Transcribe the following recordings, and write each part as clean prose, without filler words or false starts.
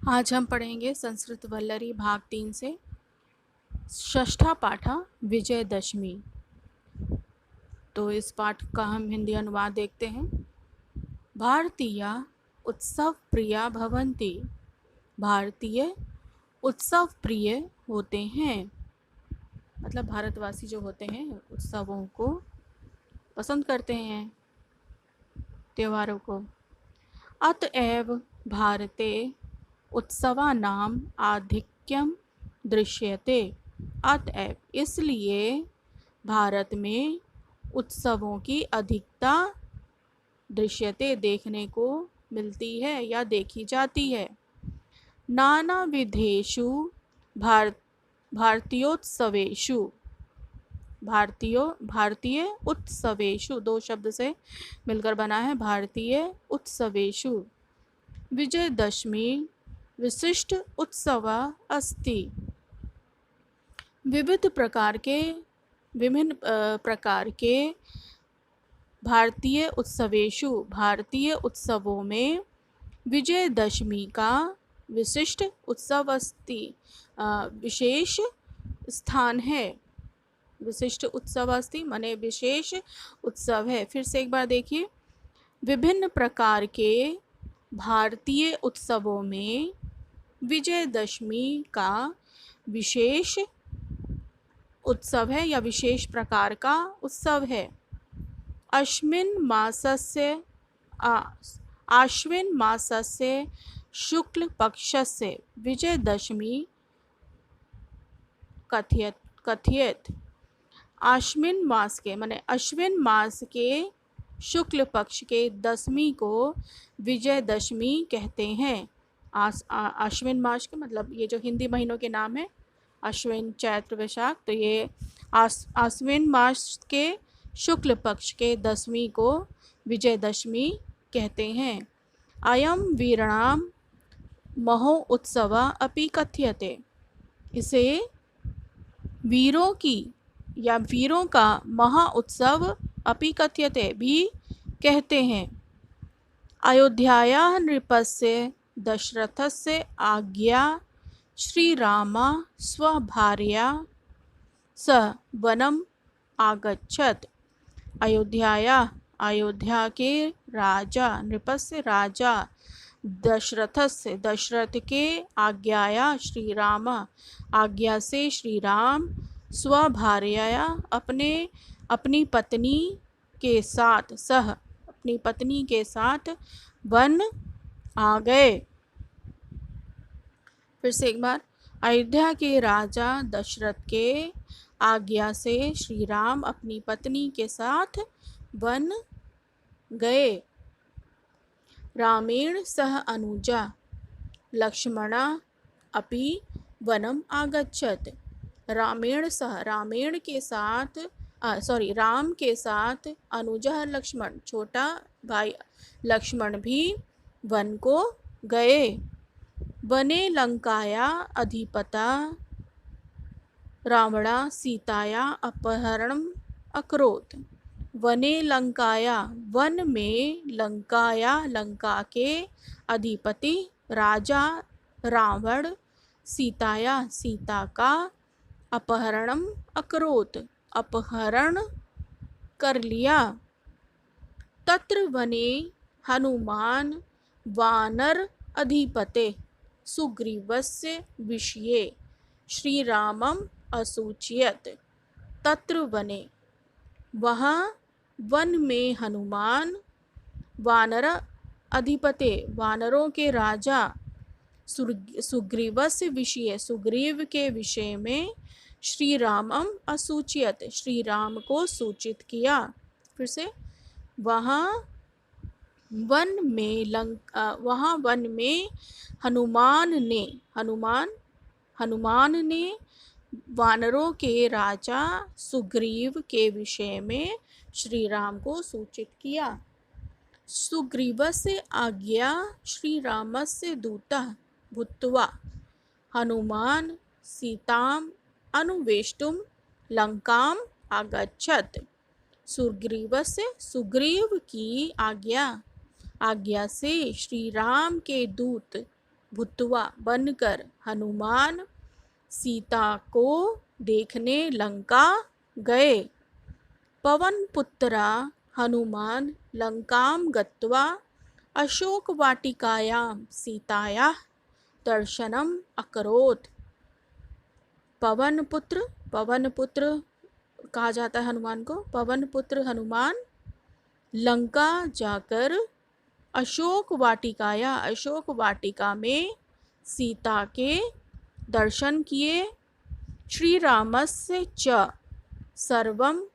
आज हम पढ़ेंगे संस्कृत वल्लरी भाग 3 से षष्ठा पाठा विजयदशमी। तो इस पाठ का हम हिंदी अनुवाद देखते हैं। भारतीया उत्सव प्रिया भवन्ति। भारतीय उत्सव प्रिय होते हैं, मतलब भारतवासी जो होते हैं उत्सवों को पसंद करते हैं, त्योहारों को। अतएव भारते उत्सवानाम आधिक्यम दृश्यते। अतएव इसलिए भारत में उत्सवों की अधिकता दृश्यते देखने को मिलती है या देखी जाती है। नाना विधेषु भारतीयोत्सवेषु। भारतीय उत्सवेषु दो शब्द से मिलकर बना है भारतीय उत्सवेषु। विजयदशमी विशिष्ट उत्सव अस्ति। विभिन्न प्रकार के भारतीय उत्सवों में विजयदशमी का विशिष्ट उत्सव अस्ति, विशेष स्थान है। विशिष्ट उत्सव अस्ति माने विशेष उत्सव है। फिर से एक बार देखिए, विभिन्न प्रकार के भारतीय उत्सवों में विजयदशमी का विशेष उत्सव है या विशेष प्रकार का उत्सव है। आश्विन मासस्य शुक्ल पक्षस्य विजयदशमी कथ्येत। आश्विन मास के माने अश्विन मास के शुक्ल पक्ष के दशमी को विजयदशमी कहते हैं। आश्विन मास के मतलब ये जो हिंदी महीनों के नाम है, अश्विन चैत्र वैशाख, तो ये आश्विन मास के शुक्ल पक्ष के दशमी को विजयदशमी कहते हैं। अयम वीराणाम महो उत्सव अपि कथ्यते। इसे वीरों की या वीरों का महा उत्सव अपि कथ्यते भी कहते हैं। अयोध्यायाः नृपस्य दशरथस्य आज्ञा श्रीरामा स्वभार्या सह वनम आगच्छत्। अयोध्या के राजा नृपस्य राजा दशरथ के आज्ञा से श्री राम स्वभार्या अपनी पत्नी के साथ वन आ गए। फिर से एक बार, अयोध्या के राजा दशरथ के आज्ञा से श्री राम अपनी पत्नी के साथ वन गए। रामेण सह अनुजा लक्ष्मणा अपि वनम आगच्छत्। राम के साथ अनुजा लक्ष्मण छोटा भाई लक्ष्मण भी वन को गए। वने लंकाया अधिपता रावणा सीताया अपहरणम अकरोत्। वने लंकाया वन में लंका के अधिपति राजा रावण सीता का अपहरणम अकरोत् अपहरण कर लिया। तत्र वने हनुमान वानर अधिपते सुग्रीवस्य विषये श्रीरामम असूचयत्। तत्र वने वहाँ वन में हनुमान वानर अधिपते वानरों के राजा सुग्रीवस्य विषय सुग्रीव के विषय में श्री रामम असूचयत् श्री राम को सूचित किया। फिर से, वहाँ वन में हनुमान ने वानरों के राजा सुग्रीव के विषय में श्री राम को सूचित किया। सुग्रीवस्य आज्ञा श्री रामस्य दूतः भूत्वा हनुमान सीताम अनुवेष्टुम लंकाम आगच्छत्। सुग्रीव की आज्ञा से श्री राम के दूत भूत्वा बनकर हनुमान सीता को देखने लंका गए। पवन पुत्रा हनुमान लंकां गत्वा अशोक वाटिकायां सीतायाः दर्शनम् अकरोत्। पवन पुत्र कहा जाता है हनुमान को। पवन पुत्र हनुमान लंका जाकर अशोक वाटिका में सीता के दर्शन किए। श्री रामस्य च सर्वं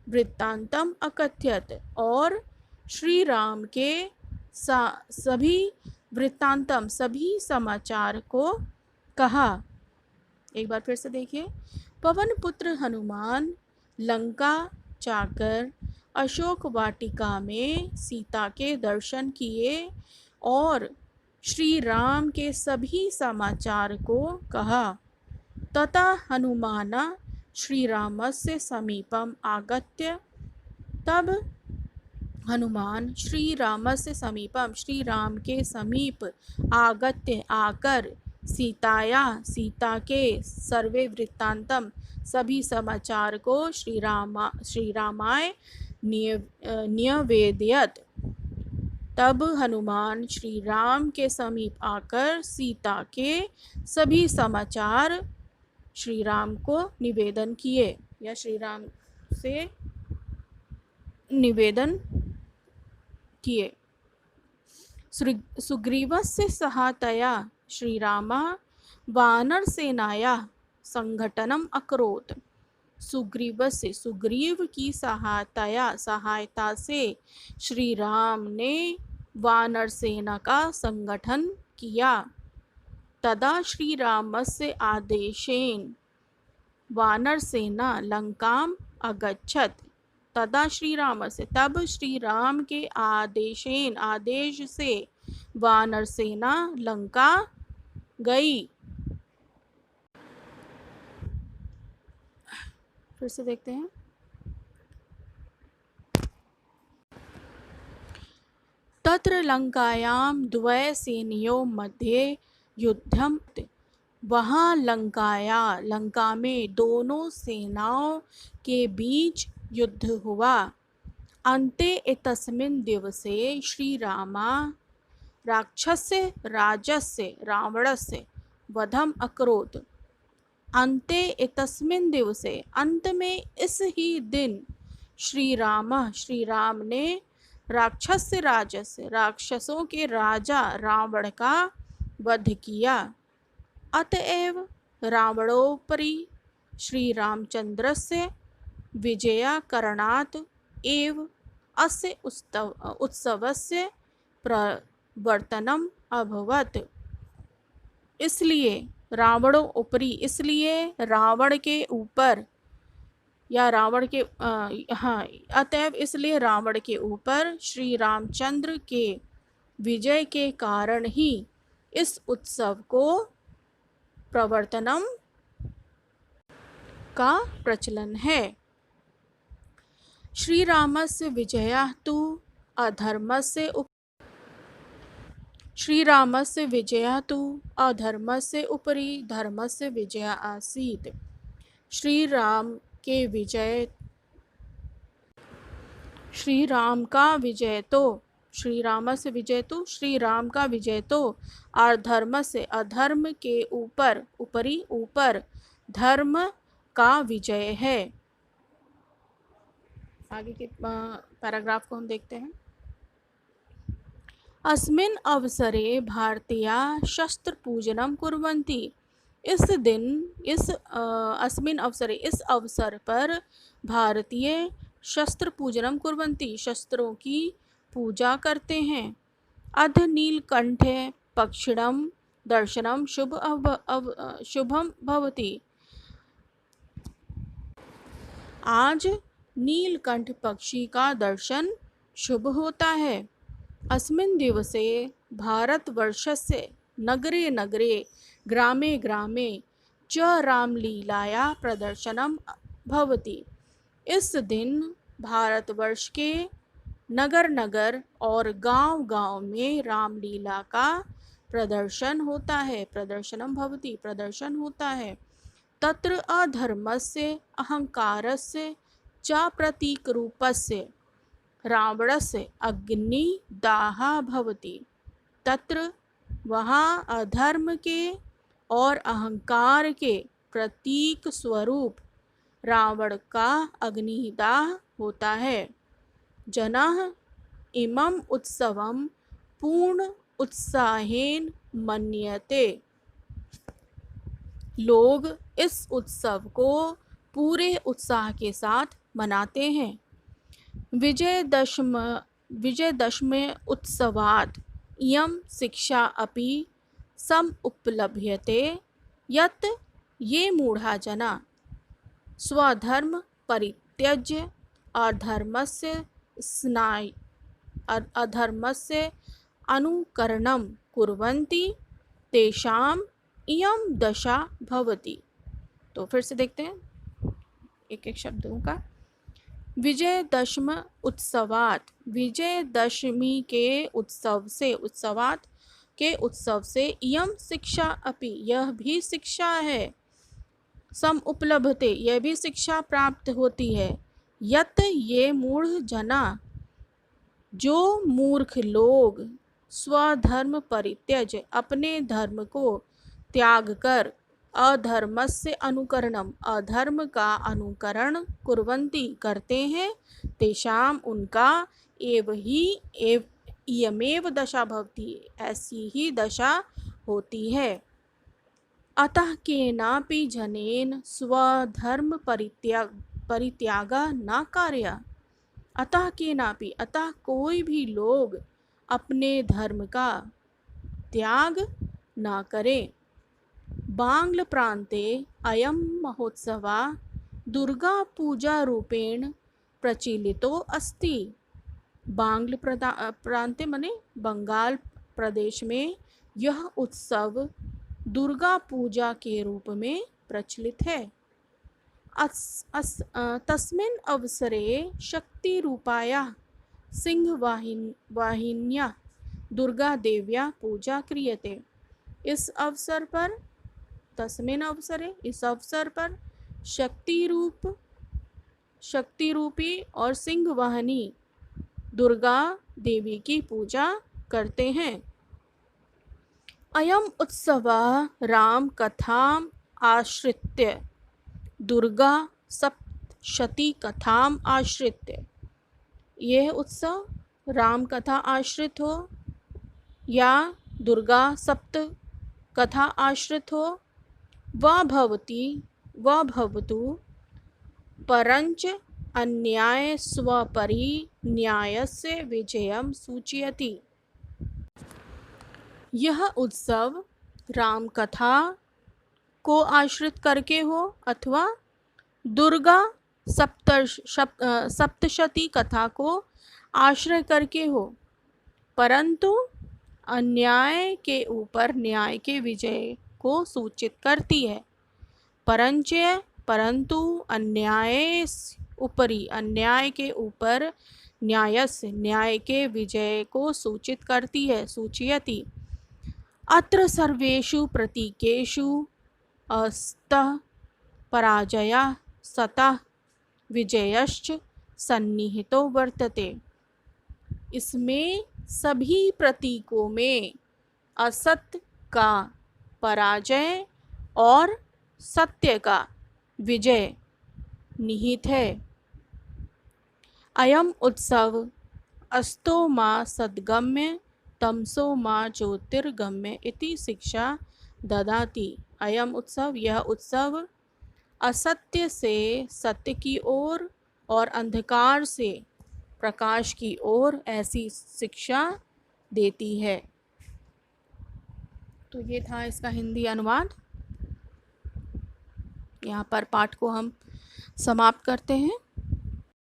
वृत्तांतम अकथयत, और श्री राम के सभी वृत्तांतम सभी समाचार को कहा। एक बार फिर से देखिए। पवन पुत्र हनुमान लंका जाकर अशोक वाटिका में सीता के दर्शन किए और श्री राम के सभी समाचार को कहा। तथा हनुमान श्री रामस्य समीपम आगत्य, तब हनुमान श्री रामस्य समीपम श्री राम के समीप आगत्य आकर सीता के सर्वे वृत्तांतम सभी समाचार को श्री रामाय न्यवेदयत। तब हनुमान श्री राम के समीप आकर सीता के सभी समाचार श्री राम को निवेदन किए या श्री राम से निवेदन किए। सुग्रीवस्य सहायतया श्रीरामः वानरसेनायाः संघटनम अकरोत्। सुग्रीव की सहायता से श्री राम ने वानर सेना का संगठन किया। तदा श्री रामस्य आदेशेन वानर सेना लंकाम अगच्छत। तब श्री राम के आदेश से वानर सेना लंका गई। फिर से देखते हैं। तत्र लंकायां द्वय सेनयों मध्ये युद्धम। वहाँ लंका में दोनों सेनाओं के बीच युद्ध हुआ। अन्ते एतस्मिन् दिवसे श्री रामा रावणस्य वधम अकरोत्। अन्ते एतस्मिन् दिवसे, अंत में इस ही दिन श्री राम ने राक्षसों के राजा रावण का वध किया। अतएव रावणोपरि श्री रामचंद्रस्य विजयाकरणात् एव अस्य उत्सवस्य प्रवर्तनम् अभवत्। इसलिए रावण के ऊपर या अतएव इसलिए रावण के ऊपर श्री रामचंद्र के विजय के कारण ही इस उत्सव को प्रवर्तनम का प्रचलन है। श्री रामस्य विजयः तु अधर्मस्य उपरि धर्मस्य विजय आसीत्। श्री राम का विजय तो अधर्म के ऊपर धर्म का विजय है। आगे के पैराग्राफ को हम देखते हैं। अस्मिन् अवसरे भारतीया शस्त्र पूजनम कुर्वन्ति। इस अवसर पर भारतीय शस्त्र पूजनम कुर्वन्ति, शस्त्रों की पूजा करते हैं। अध नीलकंठे पक्षिणम दर्शनम शुभम भवति। आज नीलकंठ पक्षी का दर्शन शुभ होता है। अस्मिन् दिवसे भारतवर्षस्य नगरे नगरे ग्रामे ग्रामे च रामलीलाया प्रदर्शनम भवति। इस दिन भारतवर्ष के नगर नगर और गांव गांव में रामलीला का प्रदर्शन होता है, प्रदर्शनम भवति, प्रदर्शन होता है। तत्र अधर्मस्य अहंकारस्य च प्रतीकरूपस्य रावणस्य अग्निदाह भवति। तत्र वहाँ अधर्म के और अहंकार के प्रतीक स्वरूप रावण का अग्निदाह होता है। जनः इमं उत्सवं पूर्ण उत्साहेन मन्यते। लोग इस उत्सव को पूरे उत्साह के साथ मनाते हैं। विजयदशमी उत्सवात् इयं शिक्षा अपि समुपलभ्यते यत् ये मूढ़ा जना स्वधर्म परित्यज्य अधर्मस्य अनुकरणं कुर्वन्ति तेषाम् इयं दशा भवति। तो फिर से देखते हैं एक एक शब्दों का। विजयदशमी उत्सवात्, विजयदशमी के उत्सव से, उत्सवात् के उत्सव से, इयं शिक्षा अपि, यह भी शिक्षा है, सम उपलब्धते, यह भी शिक्षा प्राप्त होती है, यत ये मूढ़ जना, जो मूर्ख लोग, स्वधर्म परित्यज, अपने धर्म को त्याग कर, अधर्मस्य अनुकरणम, अधर्म का अनुकरण, कुर्वन्ति करते हैं, तेषाम उनका इयमेव दशा भवति, ऐसी ही दशा होती है। अतः केनापि जनेन स्वधर्म परित्यागा न कार्य। अतः केनापि, अतः कोई भी लोग अपने धर्म का त्याग न करें। बांग्ल प्रांते अयं महोत्सवा दुर्गा पूजा रूपेण प्रचलितो अस्ति। बांग्ल प्रांते मने बंगाल प्रदेश में यह उत्सव दुर्गा पूजा के रूप में प्रचलित है। तस्मिन् अवसरे शक्ति रूपायाः सिंहवाहिन्याः दुर्गा देव्या पूजा क्रियते। इस अवसर पर, तस्मिन् अवसरे, इस अवसर पर शक्ति रूपी और सिंह वाहिनी दुर्गा देवी की पूजा करते हैं। अयम उत्सवः राम कथाम आश्रित्य, दुर्गा सप्तशती कथाम आश्रित्य, यह उत्सव राम कथा आश्रित हो या दुर्गा सप्त कथा आश्रित हो, व भवतु परंच अन्याय स्वपरिन्यायस्य विजयं सूचयति। यह उत्सव राम कथा को आश्रित करके हो अथवा दुर्गा सप्तशती कथा को आश्रय करके हो, परंतु अन्याय के ऊपर न्याय के विजय को सूचित करती है। परंतु अन्याय उपरि, अन्याय के ऊपर न्यायस्य, न्याय के विजय को सूचित करती है, सूचयति। अत्र सर्वेषु प्रतीकेषु अस्तः पराजयः सतः विजयश्च सन्निहितो वर्तते। इसमें सभी प्रतीकों में असत्य का पराजय और सत्य का विजय निहित है। अयम उत्सव अस्तो मा सद्गम्य तमसो मा ज्योतिर्गम्य इति शिक्षा ददाति। अयम उत्सव, यह उत्सव असत्य से सत्य की ओर और अंधकार से प्रकाश की ओर ऐसी शिक्षा देती है। तो ये था इसका हिंदी अनुवाद। यहाँ पर पाठ को हम समाप्त करते हैं।